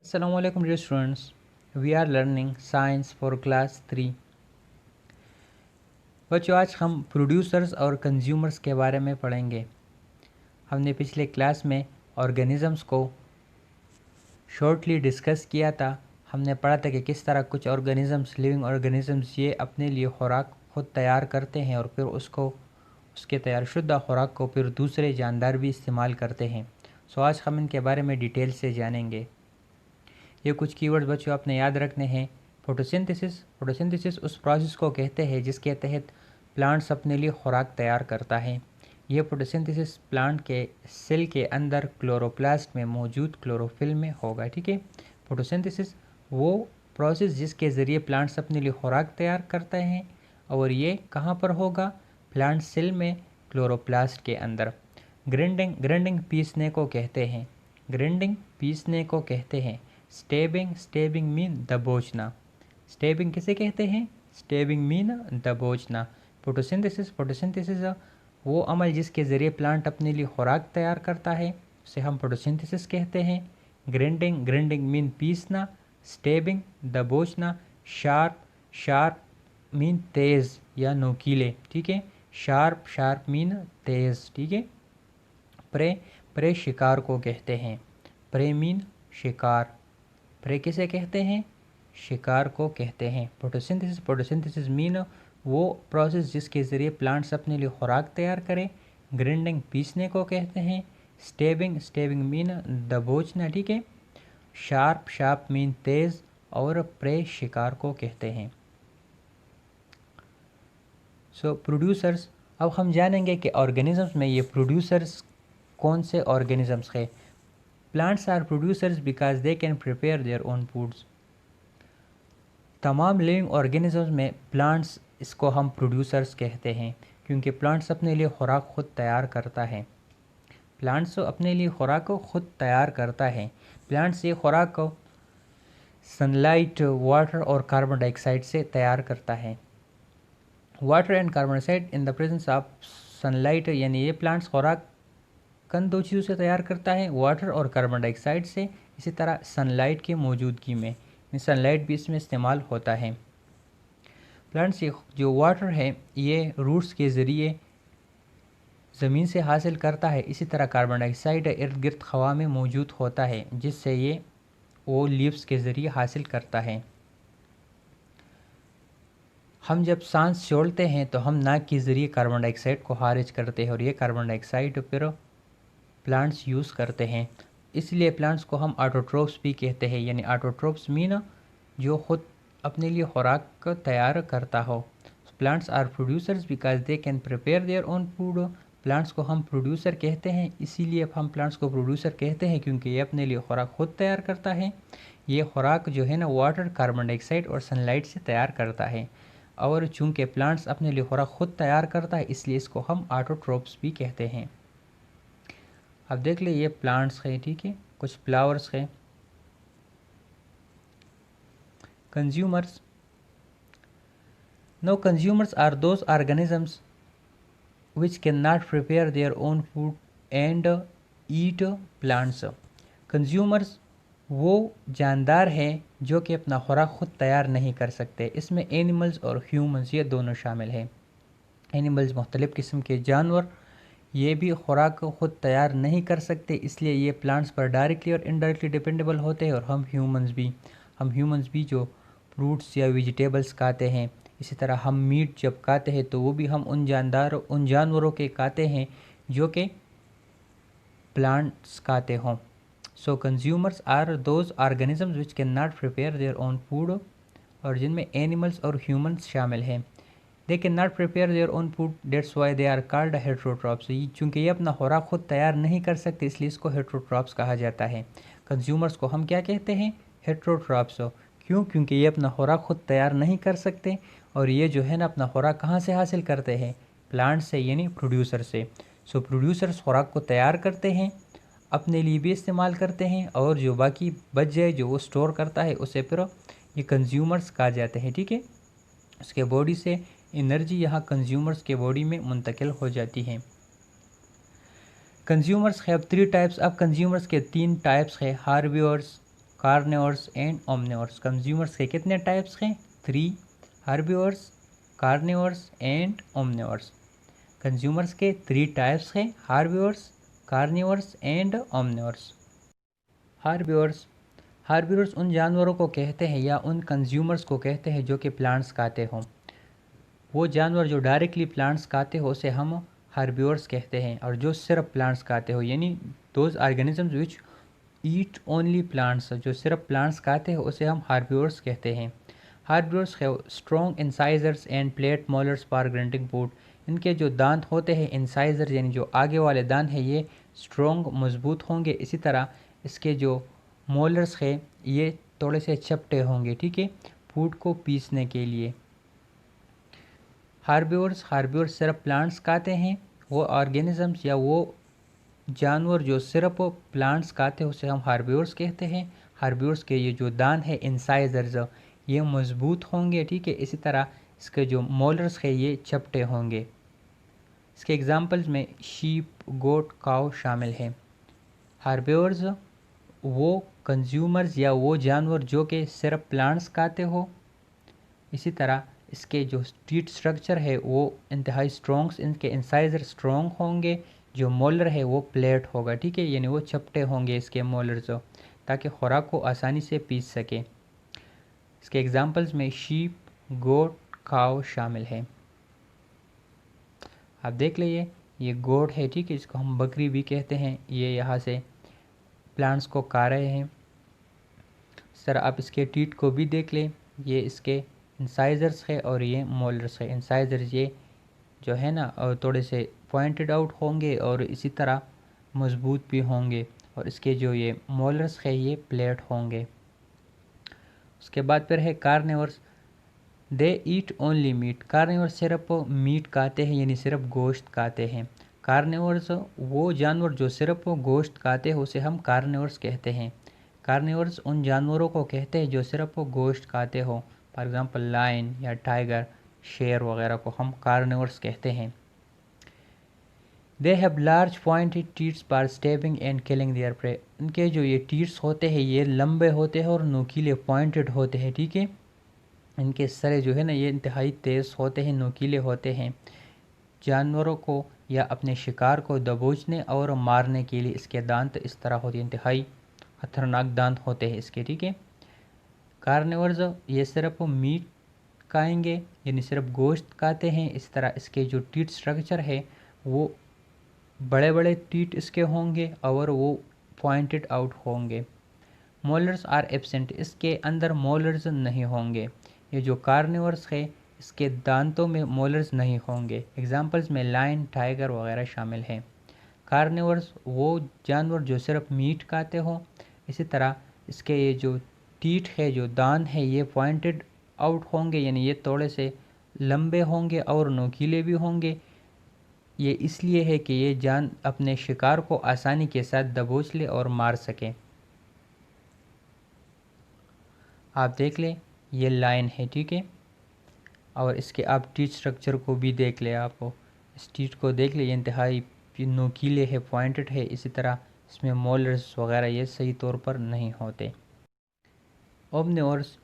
Assalamualaikum dear students. We are learning science for class 3. बच्चों आज हम प्रोड्यूसर्स और कंज्यूमर्स के बारे में पढ़ेंगे। हमने पिछले क्लास में ऑर्गेनिज़म्स को शॉर्टली डिस्कस किया था। हमने पढ़ा था कि किस तरह कुछ ऑर्गेनिज़म्स, लिविंग ऑर्गेनिज़म्स, ये अपने लिए खुराक खुद तैयार करते हैं और फिर उसके तैयार शुदा खुराक को फिर दूसरे जानदार भी इस्तेमाल करते हैं। सो आज हम इनके बारे में डिटेल से जानेंगे। ये कुछ कीवर्ड्स बच्चों आपने याद रखने हैं। फोटोसिंथेसिस उस प्रोसेस को कहते हैं जिसके तहत प्लांट्स अपने लिए खुराक तैयार करता है। ये फोटोसिंथेसिस प्लांट के सेल के अंदर क्लोरोप्लास्ट में मौजूद क्लोरोफिल में होगा। ठीक है, फोटोसिंथेसिस वो प्रोसेस जिसके ज़रिए प्लांट्स अपने लिए खुराक तैयार करते हैं और ये कहाँ पर होगा? प्लांट सेल में क्लोरोप्लास्ट के अंदर। ग्राइंडिंग पीसने को कहते हैं। ग्राइंडिंग पीसने को कहते हैं। Stabbing mean दबोचना। स्टेबिंग किसे कहते हैं? Stabbing mean दबोचना। फोटोसिंथेसिस वो अमल जिसके ज़रिए प्लांट अपने लिए खुराक तैयार करता है उसे हम फोटोसिंथेसिस कहते हैं। ग्राइंडिंग मीन पीसना, स्टेबिंग दबोचना, शार्प मीन तेज़ या नोकीले। ठीक है, शार्प मीन तेज़। ठीक है, प्रे शिकार को कहते हैं। प्रे मीन शिकार। प्रे किसे कहते हैं? शिकार को कहते हैं। फोटोसिंथेसिस मीन वो प्रोसेस जिसके ज़रिए प्लांट्स अपने लिए खुराक तैयार करें। ग्राइंडिंग पीसने को कहते हैं। स्टेबिंग मीन दबोचना। ठीक है, शार्प मीन तेज़ और प्रे शिकार को कहते हैं। सो प्रोड्यूसर्स, अब हम जानेंगे कि ऑर्गेनिजम्स में ये प्रोड्यूसर्स कौन से ऑर्गेनिजम्स हैं। Plants are producers because they can prepare their own foods. तमाम लिविंग ऑर्गेनिजम्स में प्लांट्स, इसको हम प्रोड्यूसर्स कहते हैं क्योंकि प्लांट्स अपने लिए खुराक खुद तैयार करता है। प्लांट्स अपने लिए खुराक को खुद तैयार करता है। प्लांट्स ये खुराक को सनलाइट, वाटर और कार्बन डाइऑक्साइड से तैयार करता है। Water and carbon dioxide in the presence of sunlight, यानी ये प्लांट्स खुराक किन दो चीज़ों से तैयार करता है? वाटर और कार्बन डाइऑक्साइड से। इसी तरह सनलाइट की मौजूदगी में सनलाइट भी इसमें इस्तेमाल होता है। प्लांट्स जो वाटर है ये रूट्स के ज़रिए ज़मीन से हासिल करता है। इसी तरह कार्बन डाइऑक्साइड इर्द गिर्द हवा में मौजूद होता है जिससे ये वो लीव्स के ज़रिए हासिल करता है। हम जब सांस छोड़ते हैं तो हम नाक के ज़रिए कार्बन डाइऑक्साइड को खारिज करते हैं और ये कार्बन डाइऑक्साइड फिर प्लांट्स यूज़ करते हैं। इसलिए प्लांट्स को हम ऑटोट्रोप्स भी कहते हैं, यानी ऑटोट्रोप्स मीन जो खुद अपने लिए खुराक तैयार करता हो। Plants are producers because they can prepare their own food. Plants को हम प्रोड्यूसर कहते हैं, इसीलिए हम प्लांट्स को प्रोड्यूसर कहते हैं क्योंकि ये अपने लिए खुराक खुद तैयार करता है। ये खुराक जो है ना वाटर, कार्बन डाइऑक्साइड और सनलाइट से तैयार करता है। और चूँकि प्लांट्स अपने लिए खुराक खुद तैयार करता है इसलिए इसको हम ऑटोट्रोप्स भी कहते हैं। अब देख ले, ये प्लांट्स हैं, ठीक है, कुछ फ्लावर्स हैं। Consumers, no consumers are those organisms which can not prepare their own food and eat plants. Consumers वो जानदार हैं जो कि अपना खुराक खुद तैयार नहीं कर सकते। इसमें एनिमल्स और ह्यूमंस ये दोनों शामिल हैं। एनिमल्स मुख्तलिफ़ किस्म के जानवर, ये भी खुराक को खुद तैयार नहीं कर सकते, इसलिए ये प्लांट्स पर डायरेक्टली और इनडायरेक्टली डिपेंडेबल होते हैं। और हम ह्यूमंस भी जो फ्रूट्स या वेजिटेबल्स खाते हैं, इसी तरह हम मीट जब खाते हैं तो वो भी हम उन जानवरों के खाते हैं जो कि प्लांट्स खाते हों। So consumers are those organisms which can not prepare their own food, और जिनमें एनिमल्स और ह्यूमंस शामिल हैं। They can not prepare their own food, that's why they are called heterotrophs. चूँकि ये अपना खुराक खुद तैयार नहीं कर सकते इसलिए इसको हेट्रोट्रॉप्स कहा जाता है। कंज्यूमर्स को हम क्या कहते हैं? हेट्रोट्रॉप्स। क्यों? क्योंकि ये अपना खुराक खुद तैयार नहीं कर सकते और ये जो है ना अपना खुराक कहाँ से हासिल करते हैं? प्लांट से, यानी प्रोड्यूसर से। सो प्रोड्यूसर्स खुराक को तैयार करते हैं, अपने लिए भी इस्तेमाल करते हैं, और जो बाकी बच जाए जो वो स्टोर करता है उसे फिर ये कंज्यूमर्स कहा जाते हैं। ठीक है, उसके बॉडी से एनर्जी यहाँ कंज्यूमर्स के बॉडी में मुंतकिल हो जाती है। Consumers have 3 types. अब कंज्यूमर्स के 3 टाइप्स है। हार्बिवर्स, कार्निवोर्स एंड ओमनिवोर्स। कंज्यूमर्स के कितने टाइप्स हैं? 3, herbivores, carnivores and omnivores. Consumers के 3 टाइप्स हैं, herbivores, carnivores and omnivores. Herbivores, herbivores उन जानवरों को कहते हैं या उन कंज्यूमर्स को कहते हैं जो कि प्लांट्स खाते हों। वो जानवर जो डायरेक्टली प्लांट्स खाते हो उसे हम हर्बिवोर्स कहते हैं, और जो सिर्फ प्लांट्स खाते हो यानी those organisms which eat only plants, जो सिर्फ प्लांट्स खाते हो उसे हम हर्बिवोर्स कहते हैं। Herbivores have strong incisors end plate molars for grinding food. इनके जो दांत होते हैं, इंसाइजर यानी जो आगे वाले दांत हैं, ये स्ट्रॉन्ग मजबूत होंगे। इसी तरह इसके जो मोलर्स है ये थोड़े से चपटे होंगे, ठीक है, फूड को पीसने के लिए। हार्बिवोर्स सिर्फ प्लांट्स खाते हैं। वो ऑर्गेनिजम्स या वो जानवर जो सिर्फ प्लांट्स खाते हैं उसे हम हार्बिवोर्स कहते हैं। हार्बिवोर्स के ये जो दांत है, इंसाइजर्स, ये मजबूत होंगे, ठीक है। इसी तरह इसके जो मोलर्स है ये चपटे होंगे। इसके एग्जांपल्स में शीप, गोट, काऊ शामिल हैं। हार्बिवोर्स वो कंज्यूमर्स या वो जानवर जो कि सिर्फ प्लांट्स खाते हो। इसी तरह इसके जो टीथ स्ट्रक्चर है वो इंतहाई स्ट्रॉन्ग, इनके इंसाइजर स्ट्रॉन्ग होंगे। जो मोलर है वो प्लेट होगा, ठीक है, यानी वो चपटे होंगे इसके मोलर्स, ताकि खुराक को आसानी से पीस सके। इसके एग्जांपल्स में शीप, गोट, काऊ शामिल है। आप देख लीजिए, ये गोट है, ठीक है, इसको हम बकरी भी कहते हैं। ये यहाँ से प्लांट्स को खा रहे हैं। सर आप इसके टीथ को भी देख लें, ये इसके इंसाइजर्स है और ये मोलर्स है। इंसाइजर्स ये जो है ना थोड़े से पॉइंटेड आउट होंगे और इसी तरह मजबूत भी होंगे, और इसके जो ये मोलर्स है ये प्लेट होंगे। उसके बाद फिर है कार्निवोर्स। दे ईट ओनली मीट। कार्निवोर्स सिर्फ मीट खाते हैं, यानी सिर्फ गोश्त खाते हैं। कार्निवोर्स वो जानवर जो सिर्फ गोश्त खाते हैं उसे हम कार्निवोर्स कहते हैं। कार्निवोर्स उन जानवरों को कहते हैं जो सिर्फ गोश्त खाते हो। फॉर एग्ज़ाम्पल लायन या टाइगर, शेर वगैरह को हम कार्निवोर्स कहते हैं। They have large pointed teeths for stabbing and killing there pray. इनके जो ये टीथ्स होते हैं ये लंबे होते हैं और नुकीले पॉइंटेड होते हैं, ठीक है। इनके सरे जो है ना ये इंतहाई तेज़ होते हैं, नुकीले होते हैं। जानवरों को या अपने शिकार को दबोचने और मारने के लिए इसके दांत इस तरह होते हैं, इंतहाई खतरनाक दांत होते हैं इसके, ठीक है। कार्निवोर्स ये सिर्फ मीट खाएंगे, यानी सिर्फ गोश्त खाते हैं। इस तरह इसके जो टीथ स्ट्रक्चर है वो बड़े बड़े टीथ इसके होंगे और वो पॉइंटेड आउट होंगे। मोलर्स आर एब्सेंट, इसके अंदर मोलर्स नहीं होंगे। ये जो कार्निवोर्स है इसके दांतों में मोलर्स नहीं होंगे। एग्जांपल्स में लायन, टाइगर वगैरह शामिल हैं। कार्निवोर्स वो जानवर जो सिर्फ मीट खाते हो। इसी तरह इसके ये जो टीथ है, जो दांत है, ये पॉइंटेड आउट होंगे, यानी ये थोड़े से लंबे होंगे और नुकीले भी होंगे। ये इसलिए है कि ये जान अपने शिकार को आसानी के साथ दबोच ले और मार सके। आप देख लें, ये लाइन है, ठीक है, और इसके आप टीथ स्ट्रक्चर को भी देख ले। आप इस टीथ को देख ले, ये इंतहाई नुकीले है, पॉइंटेड है। इसी तरह इसमें मोलर्स वगैरह ये सही तौर पर नहीं होते। ओमनिवोर्स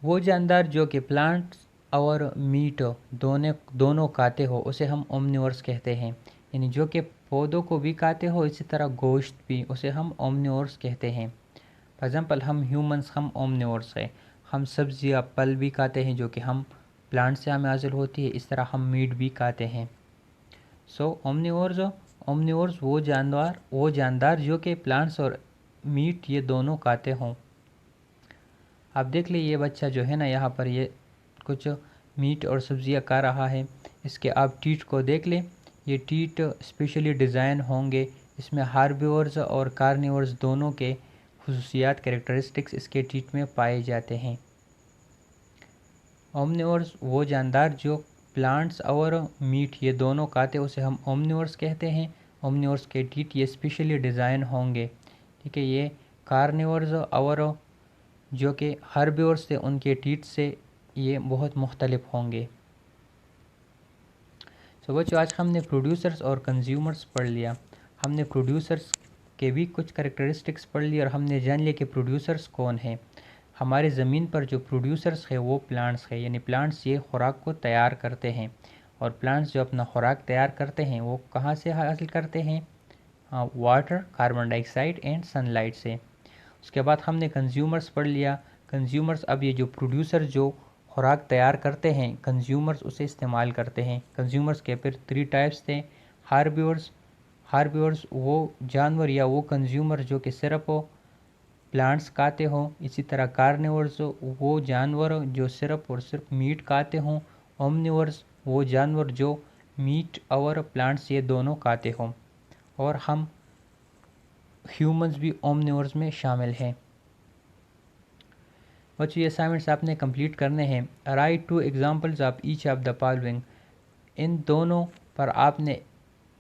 वो जानदार जो कि प्लांट्स और मीट दोनों खाते हो उसे हम ओमनिवोर्स कहते हैं। यानी जो कि पौधों को भी खाते हो इसी तरह गोश्त भी, उसे हम ओमनिवोर्स कहते हैं। फॉर एग्ज़ाम्पल हम ह्यूमंस, हम ओमनिवोर्स हैं। हम सब्जियां, फल भी खाते हैं जो कि हम प्लांट से हमें हासिल होती है। इस तरह हम मीट भी खाते हैं। सो ओमनिवोर्स वो जानदार जो कि प्लांट्स और मीट ये दोनों खाते हों। आप देख लीजिए, ये बच्चा जो है ना यहाँ पर ये कुछ मीट और सब्जियाँ खा रहा है। इसके आप टीथ को देख लें, ये टीथ स्पेशली डिज़ाइन होंगे। इसमें हार्बिवोर्स और कार्निवोर्स दोनों के खुसूसियात, कैरेक्टरिस्टिक्स इसके टीथ में पाए जाते हैं। ओमनिवोर्स वो जानदार जो प्लांट्स और मीट ये दोनों खाते उसे हम ओमनिवोर्स कहते हैं। ओमनिवोर्स के टीथ ये स्पेशली डिज़ाइन होंगे, ठीक है। ये कार्निवोर्स और जो कि हर्बिवोर्स थे उनके टीथ से ये बहुत मुख्तलिफ होंगे। सो बच्चों, आज हमने प्रोड्यूसर्स और कंज्यूमर्स पढ़ लिया। हमने प्रोड्यूसर्स के भी कुछ करैक्टरिस्टिक्स पढ़ ली और हमने जान लिया कि प्रोड्यूसर्स कौन हैं। हमारे ज़मीन पर जो प्रोड्यूसर्स है वो प्लांट्स है, यानी प्लांट्स ये खुराक को तैयार करते हैं। और प्लांट्स जो अपना खुराक तैयार करते हैं वो कहाँ से हासिल करते हैं? Water, carbon dioxide and sunlight से। उसके बाद हमने कंज्यूमर्स पढ़ लिया। कंज्यूमर्स, अब ये जो प्रोड्यूसर जो खुराक तैयार करते हैं, कंज्यूमर्स उसे इस्तेमाल करते हैं। कंज्यूमर्स के फिर 3 टाइप्स थे। हार्बिवर्स वो जानवर या वो कंज्यूमर जो कि सिर्फ प्लांट्स खाते हों। इसी तरह कार्निवर्स वो जानवर जो सिर्फ और सिर्फ मीट खाते हों। ओमनिवर्स वो जानवर जो मीट और प्लांट्स ये दोनों खाते हों। और हम ह्यूमंस भी ओमनिवर्स में शामिल हैं। बच्चों, ये असाइनमेंट्स आपने कंप्लीट करने हैं। Write 2 examples of each of the following. इन दोनों पर आपने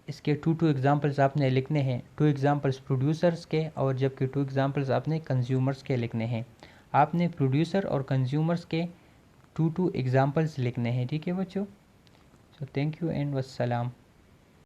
इसके 2 एग्जांपल्स आपने लिखने हैं। 2 एग्जांपल्स प्रोड्यूसर्स के और जबकि 2 एग्जांपल्स आपने कंज्यूमर्स के लिखने हैं। आपने प्रोड्यूसर और कंज्यूमर्स के 2 एग्जांपल्स लिखने हैं। ठीक है बच्चों। So thank you and वस्सलाम।